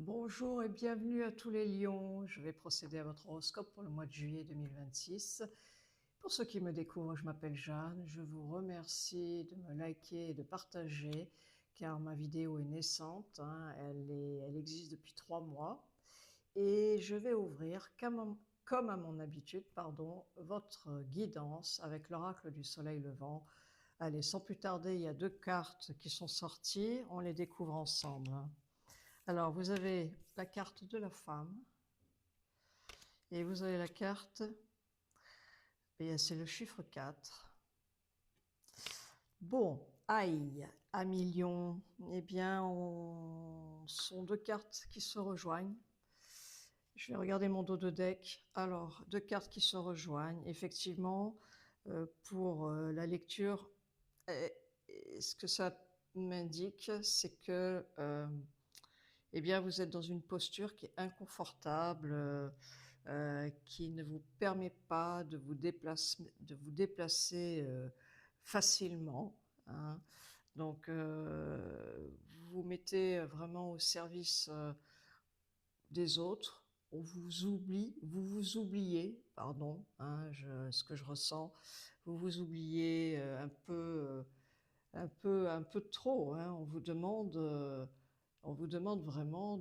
Bonjour et bienvenue à tous les lions. Je vais procéder à votre horoscope pour le mois de juillet 2026. Pour ceux qui me découvrent, je m'appelle Jeanne. Je vous remercie de me liker et de partager car ma vidéo est naissante, hein. Elle existe depuis 3 mois et je vais ouvrir comme à mon habitude, votre guidance avec l'oracle du soleil levant. Allez, sans plus tarder, il y a 2 cartes qui sont sorties, on les découvre ensemble, hein. Alors, vous avez la carte de la femme et vous avez la carte, et c'est le chiffre 4. Bon, aïe, à million, eh bien, sont 2 cartes qui se rejoignent. Je vais regarder mon dos de deck. Alors, 2 cartes qui se rejoignent. Effectivement, pour la lecture, eh, ce que ça m'indique, c'est que eh bien, vous êtes dans une posture qui est inconfortable, qui ne vous permet pas de vous déplacer facilement, hein. Donc, vous vous mettez vraiment au service des autres. On vous oublie, vous vous oubliez, pardon, hein, ce que je ressens, vous vous oubliez un peu trop, hein. On vous demande vraiment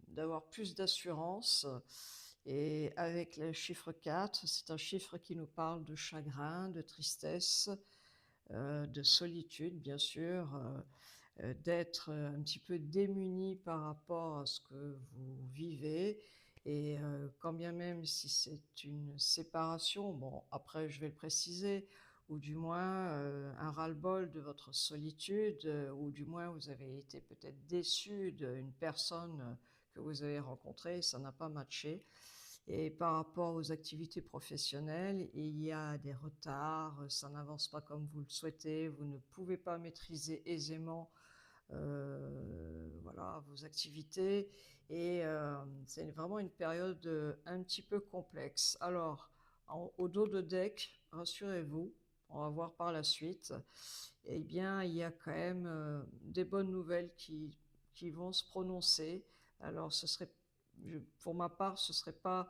d'avoir plus d'assurance. Et avec le chiffre 4, c'est un chiffre qui nous parle de chagrin, de tristesse, de solitude, bien sûr, d'être un petit peu démuni par rapport à ce que vous vivez. Et quand bien même si c'est une séparation, bon, après je vais le préciser, ou du moins un ras-le-bol de votre solitude, ou du moins vous avez été peut-être déçu d'une personne que vous avez rencontrée, ça n'a pas matché. Et par rapport aux activités professionnelles, il y a des retards, ça n'avance pas comme vous le souhaitez, vous ne pouvez pas maîtriser aisément voilà, vos activités. Et c'est vraiment une période un petit peu complexe. Alors, au dos de deck, rassurez-vous, on va voir par la suite, eh bien, il y a quand même des bonnes nouvelles qui vont se prononcer. Alors, pour ma part, ce ne serait pas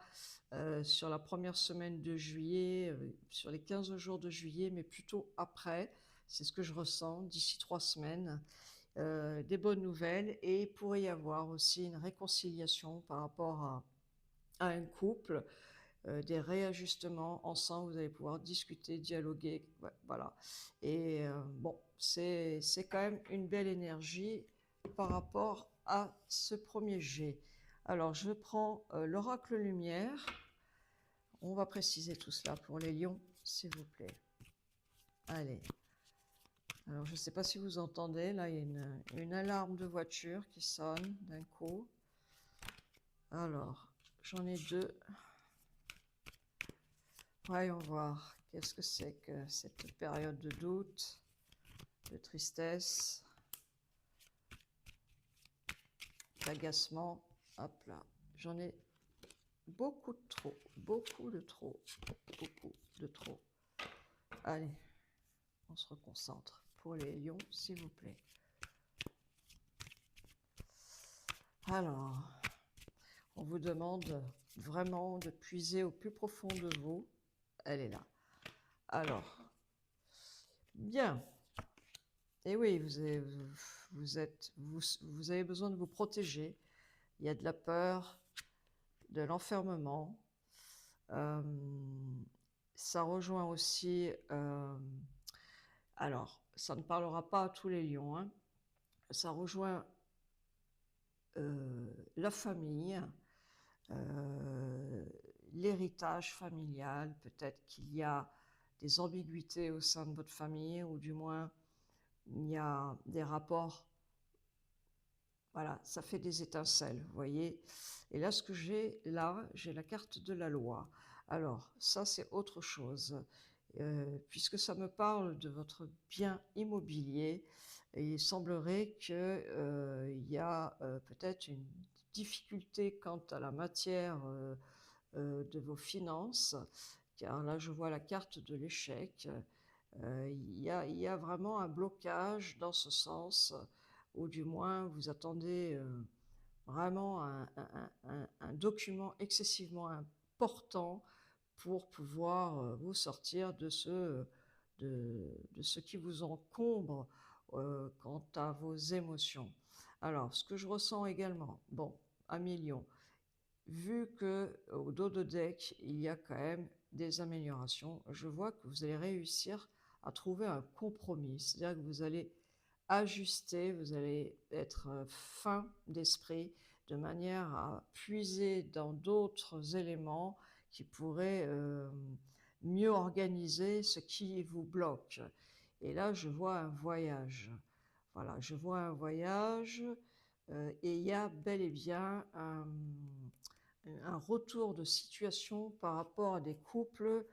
sur la première semaine de juillet, sur les 15 jours de juillet, mais plutôt après. C'est ce que je ressens d'ici 3 semaines. Des bonnes nouvelles, et il pourrait y avoir aussi une réconciliation par rapport à un couple, des réajustements ensemble, vous allez pouvoir discuter, dialoguer, ouais, voilà. Et bon, c'est quand même une belle énergie par rapport à ce premier jet. Alors, je prends l'oracle lumière. On va préciser tout cela pour les lions, s'il vous plaît. Allez. Alors, je ne sais pas si vous entendez, là, il y a une alarme de voiture qui sonne d'un coup. Alors, j'en ai 2. Voyons voir, qu'est-ce que c'est que cette période de doute, de tristesse, d'agacement. Hop là, j'en ai beaucoup de trop, beaucoup de trop, beaucoup de trop. Allez, on se reconcentre. Pour les lions, s'il vous plaît. Alors, on vous demande vraiment de puiser au plus profond de vous. Elle est là. Alors, bien. Et oui, vous avez besoin de vous protéger. Il y a de la peur, de l'enfermement. Euh, Ça rejoint aussi... alors, ça ne parlera pas à tous les lions, hein. Ça rejoint la famille, l'héritage familial. Peut-être qu'il y a des ambiguïtés au sein de votre famille, ou du moins il y a des rapports, voilà, ça fait des étincelles, vous voyez. Et là, ce que j'ai là, j'ai la carte de la loi. Alors, ça, c'est autre chose. Puisque ça me parle de votre bien immobilier, et il semblerait qu'il y a peut-être une difficulté quant à la matière de vos finances, car là, je vois la carte de l'échec. Il y a vraiment un blocage dans ce sens, ou du moins vous attendez vraiment un document excessivement important pour pouvoir vous sortir de ce qui vous encombre quant à vos émotions. Alors, ce que je ressens également, bon, un million, vu que au dos de deck, il y a quand même des améliorations, je vois que vous allez réussir à trouver un compromis. C'est-à-dire que vous allez ajuster, vous allez être fin d'esprit de manière à puiser dans d'autres éléments qui pourraient mieux organiser ce qui vous bloque. Et là, je vois un voyage. Voilà, je vois un voyage et il y a bel et bien un retour de situation par rapport à des couples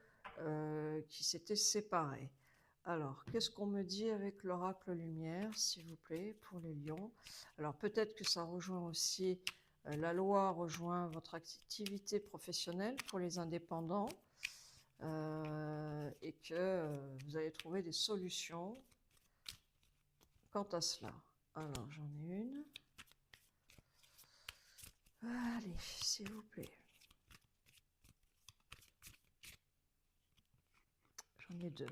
qui s'étaient séparés. Alors, qu'est-ce qu'on me dit avec l'oracle lumière, s'il vous plaît, pour les lions? Alors, peut-être que ça rejoint aussi, la loi rejoint votre activité professionnelle pour les indépendants, et que vous allez trouver des solutions quant à cela. Alors, j'en ai une. Allez, s'il vous plaît. J'en ai deux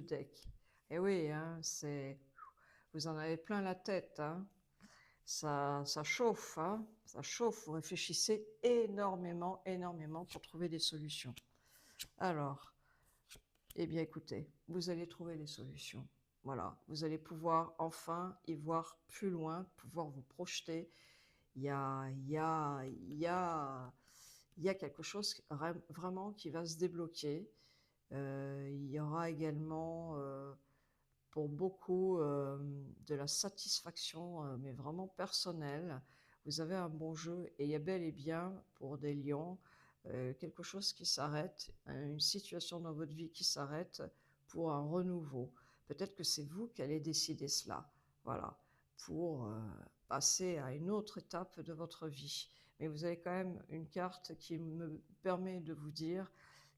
deck. Et oui, hein, vous en avez plein la tête, hein. Ça chauffe, hein, ça chauffe. Vous réfléchissez énormément, énormément pour trouver des solutions. Alors, eh bien, écoutez, vous allez trouver les solutions. Voilà, vous allez pouvoir enfin y voir plus loin, pouvoir vous projeter. Il y a quelque chose vraiment qui va se débloquer. Il y aura également pour beaucoup de la satisfaction, mais vraiment personnelle. Vous avez un bon jeu et il y a bel et bien pour des lions quelque chose qui s'arrête, une situation dans votre vie qui s'arrête pour un renouveau. Peut-être que c'est vous qui allez décider cela, voilà, pour passer à une autre étape de votre vie. Mais vous avez quand même une carte qui me permet de vous dire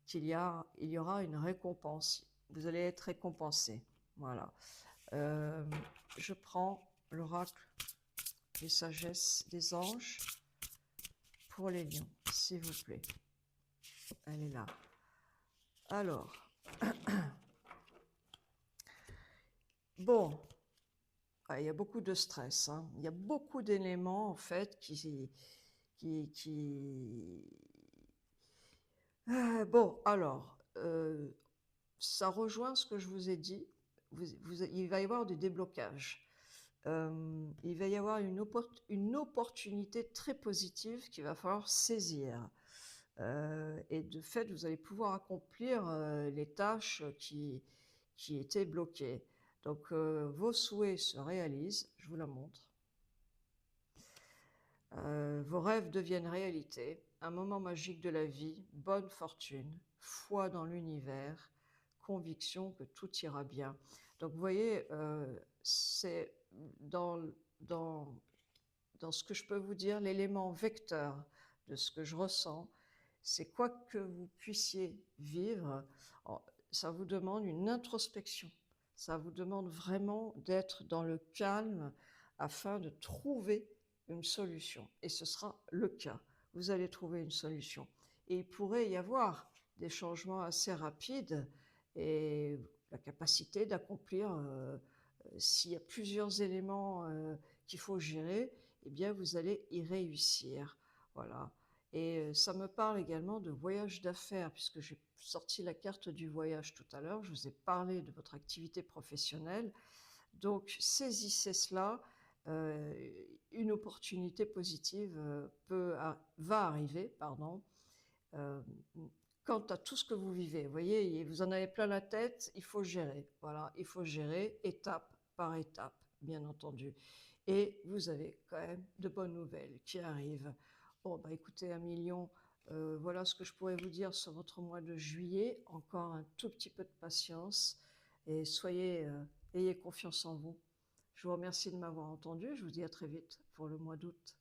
qu'il y aura une récompense. Vous allez être récompensé. Voilà. Euh, je prends l'oracle des sagesses des anges pour les lions, s'il vous plaît. Elle est là. Alors, bon, il y a beaucoup de stress, hein. Il y a beaucoup d'éléments, en fait, qui... bon, alors, ça rejoint ce que je vous ai dit. Il va y avoir du déblocage. Il va y avoir une opportunité très positive qu'il va falloir saisir. Et de fait, vous allez pouvoir accomplir les tâches qui étaient bloquées. Donc, vos souhaits se réalisent, je vous la montre. Vos rêves deviennent réalité, un moment magique de la vie, bonne fortune, foi dans l'univers, conviction que tout ira bien. Donc vous voyez, c'est dans, dans, dans ce que je peux vous dire, l'élément vecteur de ce que je ressens, c'est quoi que vous puissiez vivre, ça vous demande une introspection, ça vous demande vraiment d'être dans le calme afin de trouver une solution. Et ce sera le cas. Vous allez trouver une solution. Et il pourrait y avoir des changements assez rapides et la capacité d'accomplir, s'il y a plusieurs éléments qu'il faut gérer, eh bien vous allez y réussir. Voilà. Et ça me parle également de voyage d'affaires, puisque j'ai sorti la carte du voyage tout à l'heure, je vous ai parlé de votre activité professionnelle. Donc saisissez cela, une opportunité positive va arriver, pardon, euh, quant à tout ce que vous vivez. Vous voyez, vous en avez plein la tête, il faut gérer. Voilà, il faut gérer étape par étape, bien entendu. Et vous avez quand même de bonnes nouvelles qui arrivent. Bon, bah écoutez, 1 million, voilà ce que je pourrais vous dire sur votre mois de juillet. Encore un tout petit peu de patience et ayez confiance en vous. Je vous remercie de m'avoir entendu. Je vous dis à très vite pour le mois d'août.